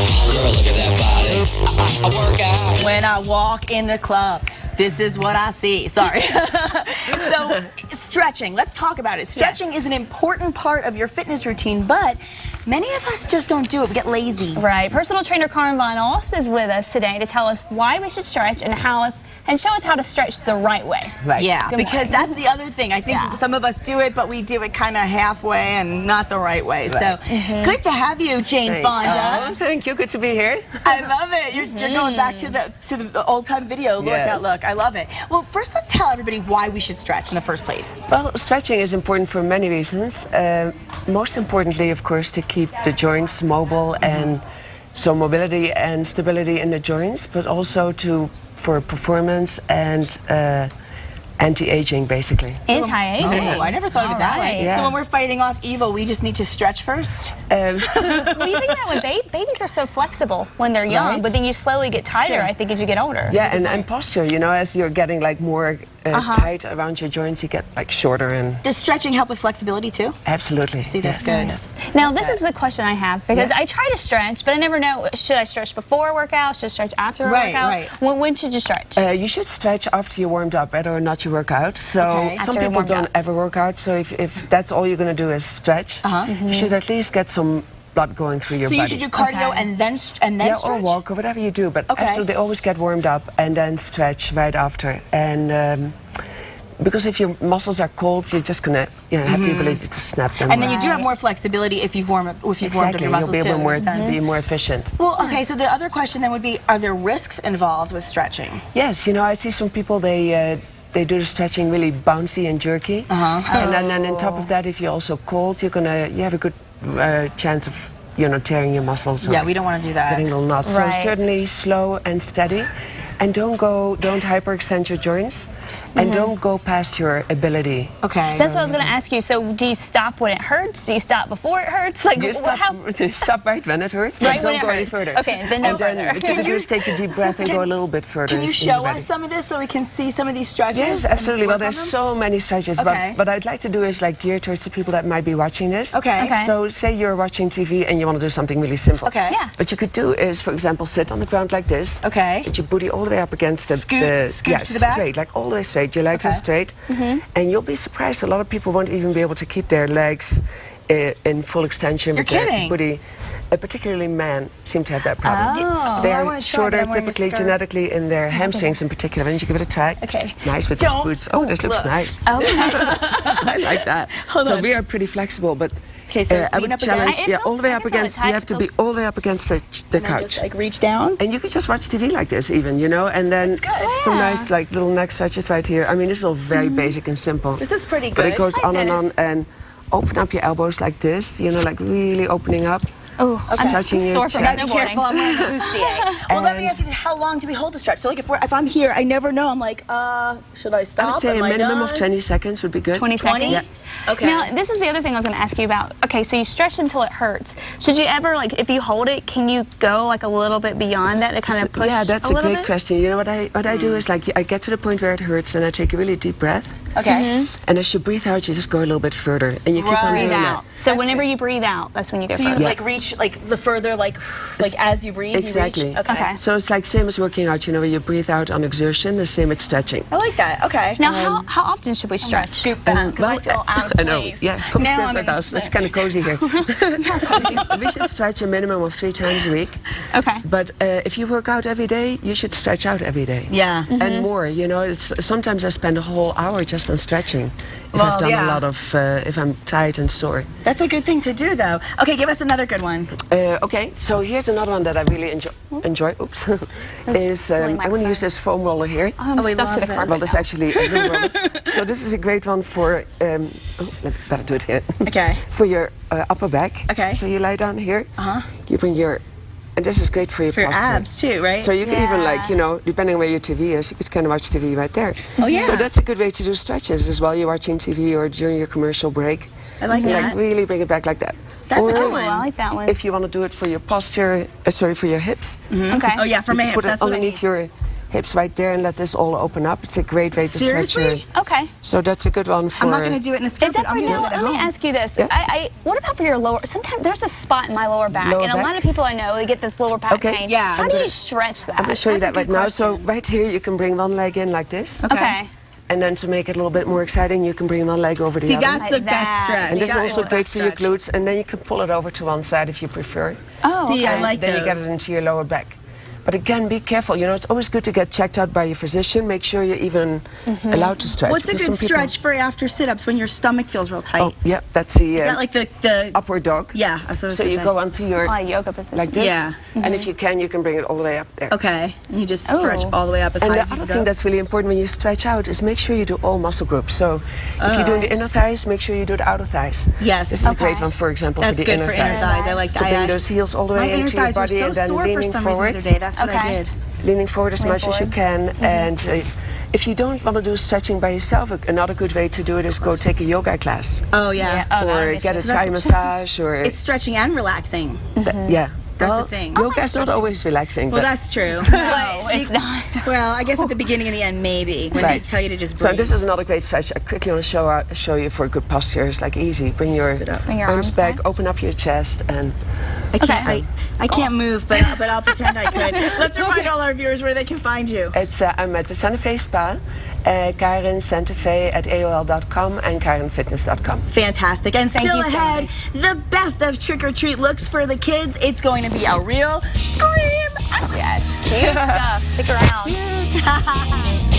Girl, look at that body. I work out. When I walk in the club, this is what I see. Sorry. So, stretching. Let's talk about it. Stretching is an important part of your fitness routine, but many of us just don't do it. We get lazy. Right. Personal trainer Carin von Olst is with us today to tell us why we should stretch and show us how to stretch the right way. Right. Yeah, Good because morning. that's the other thing. I think some of us do it, but we do it kind of halfway and not the right way. Right. So, good to have you, Jane Fonda. Oh, thank you. Good to be here. I love it. You're going back to the old time video workout look. I love it. Well, first let's tell everybody why we should stretch in the first place. Well, stretching is important for many reasons. Most importantly, of course, to keep the joints mobile and so mobility and stability in the joints, but also for performance and anti-aging, basically. Anti-aging. Oh, I never thought of it that way. Yeah. So when we're fighting off evil, we just need to stretch first? Well, you think that when babies are so flexible when they're young, but then you slowly get tighter, I think, as you get older. Yeah, and posture, you know, as you're getting like more tight around your joints, you get like shorter and... Does stretching help with flexibility too? Absolutely. See, that's good. Yes. Now, this is the question I have, because I try to stretch, but I never know, should I stretch before a workout? Should I stretch after a workout? Right. When should you stretch? You should stretch after you warmed up, whether or not you work out. So some people don't ever work out, so if that's all you're going to do is stretch, you should at least get some blood going through your body. So you should do cardio and then stretch? Or walk or whatever you do, but absolutely always get warmed up and then stretch right after. And because if your muscles are cold, you're just gonna have the ability to snap them. And then you do have more flexibility if you've warmed up your muscles you'll be able too. to be more efficient. Well, okay. So the other question then would be: are there risks involved with stretching? Yes, you know, I see some people they do the stretching really bouncy and jerky, and then on top of that, if you're also cold, you have a good chance of tearing your muscles. Yeah, we don't want to do that. Getting little knots. So certainly slow and steady, and don't hyperextend your joints. And don't go past your ability. Okay. So that's what I was going to ask you. So do you stop when it hurts? Do you stop before it hurts? Like, you stop right when it hurts, but don't go any further. Okay, then no further. What you can do is take a deep breath and go a little bit further. Can you show us some of this so we can see some of these stretches? Yes, absolutely. Well, there's so many stretches, but what I'd like to do is like gear towards the people that might be watching this. Okay. So say you're watching TV and you want to do something really simple. Okay. Yeah. What you could do is, for example, sit on the ground like this. Okay. Put your booty all the way up against the... Scoot to the back? Straight, like all the way straight. Your legs are straight. And you'll be surprised, a lot of people won't even be able to keep their legs in full extension with their booty. Particularly men seem to have that problem. They are shorter, typically genetically, in their hamstrings in particular. And you give it a try. Okay. Nice with these boots. Oh, this looks nice. Okay. I like that. So we are pretty flexible, but I would challenge, all the way up against. You have to be all the way up against the couch. Just like reach down. And you could just watch TV like this, even, and then some nice like little neck stretches right here. I mean, this is all very basic and simple. This is pretty good. But it goes on and on, and open up your elbows like this. Like really opening up. Oh, stretching your chest. Be careful, I'm wearing a bustier. Well, let me ask you, how long do we hold the stretch? So, like, if I'm here, I never know. I'm like, should I stop? I would say a minimum of 20 seconds would be good. 20 seconds? Yeah. Okay. Now, this is the other thing I was going to ask you about. Okay, so you stretch until it hurts. Should you ever, like, if you hold it, can you go, like, a little bit beyond that to kind of push Yeah, that's a a great bit? question. You know what I do is, like, I get to the point where it hurts, and I take a really deep breath. Okay. And as you breathe out, you just go a little bit further, and you keep on doing that. So whenever you breathe out, that's when you go further. So you, like, reach, like, the further, like as you breathe, exactly. you reach? Okay. So it's like same as working out, where you breathe out on exertion, the same with stretching. I like that. Okay. Now, how often should we stretch? Scoop back, because I feel out of place. I know. Yeah, come sit with us. It's kind of cozy here. We should stretch a minimum of 3 times a week. Okay. But if you work out every day, you should stretch out every day. Yeah. And more, sometimes I spend a whole hour just on stretching if I've done a lot of, if I'm tired and sore. That's a good thing to do, though. Okay, give us another good one. Okay, so here's another one that I really enjoy. Oops. I'm going to use this foam roller here. Oh, I'm stuck to the carpet. Well, this is actually a glue roller. So this is a great one for, better do it here. Okay. For your upper back. Okay. So you lie down here. You bring your, and this is great for your posture. Abs too, right? So you can even, like, depending on where your TV is, you could kind of watch TV right there. Oh, yeah. So that's a good way to do stretches as well. You're watching TV or during your commercial break. I like that. Like really bring it back like that. That's a good one. I like that one. If you want to do it for your posture, for your hips. Okay. Oh yeah, for my hips. Put it That's what I underneath need. hips right there and let this all open up. It's a great way to stretch your... Okay. So that's a good one for... I'm not going to do it in a skirt. Is that for now? Let me ask you this. Yeah. What about for your lower... Sometimes there's a spot in my lower back, Lower and a back? lot of people I know, they get this lower back pain. Yeah. How do you stretch that? I'm going to show you that That's a right good now. question. So right here, you can bring one leg in like this. Okay. And then to make it a little bit more exciting, you can bring one leg over the See, other. that's the Like best that. stretch. And this is You also got great it. for your glutes. And then you can pull it over to one side if you prefer. Oh, See, okay. I like Then you get those. it into your lower back. But again, be careful. You know, it's always good to get checked out by your physician. Make sure you're even allowed to stretch. What's a because good some people- stretch for after sit-ups when your stomach feels real tight? Oh, yeah, that's the, Is that like the upward dog. Yeah, that's what I was So gonna you say. go onto your Oh, yoga position. like this. Yeah. And if you can bring it all the way up there. Okay, and you just stretch Oh. all the way up as And high the as you other can thing go. that's really important when you stretch out is make sure you do all muscle groups. So if you're doing the inner thighs, make sure you do the outer thighs. Yes. This is a great Okay. one, for example, That's for the good inner for inner thighs. thighs. I like So that. bring those heels all the My way inner into your thighs were body so and then sore for leaning some reason the forward. other day. That's what I Okay. did. Leaning forward as Lean much as you forward. can. And if you don't want to do stretching by yourself, another good way to do it is go take a yoga class. Oh yeah. Oh, that'll Or get get you. a Thai massage. Or It's stretching and relaxing. yeah. That's Well, the thing. Yoga is not always relaxing. Well, but that's true. No, it's not. Well, I guess at the beginning and the end, maybe when they Right. tell you to just So breathe. this is another great stretch. I quickly want to show you for good posture. It's like easy. Bring your, Sit up. Bring your arms arms back, back. open up your chest, and I can't. Okay. I can't move, but I'll pretend I could. Let's remind all our viewers where they can find you. it's I'm at the Santa Fe Spa, Carin Santa Fe at AOL.com and CarinFitness.com. Fantastic. And Thank still you so ahead, much. the best of trick-or-treat looks for the kids. It's going to be a real scream. Yes, cute stuff. Stick around.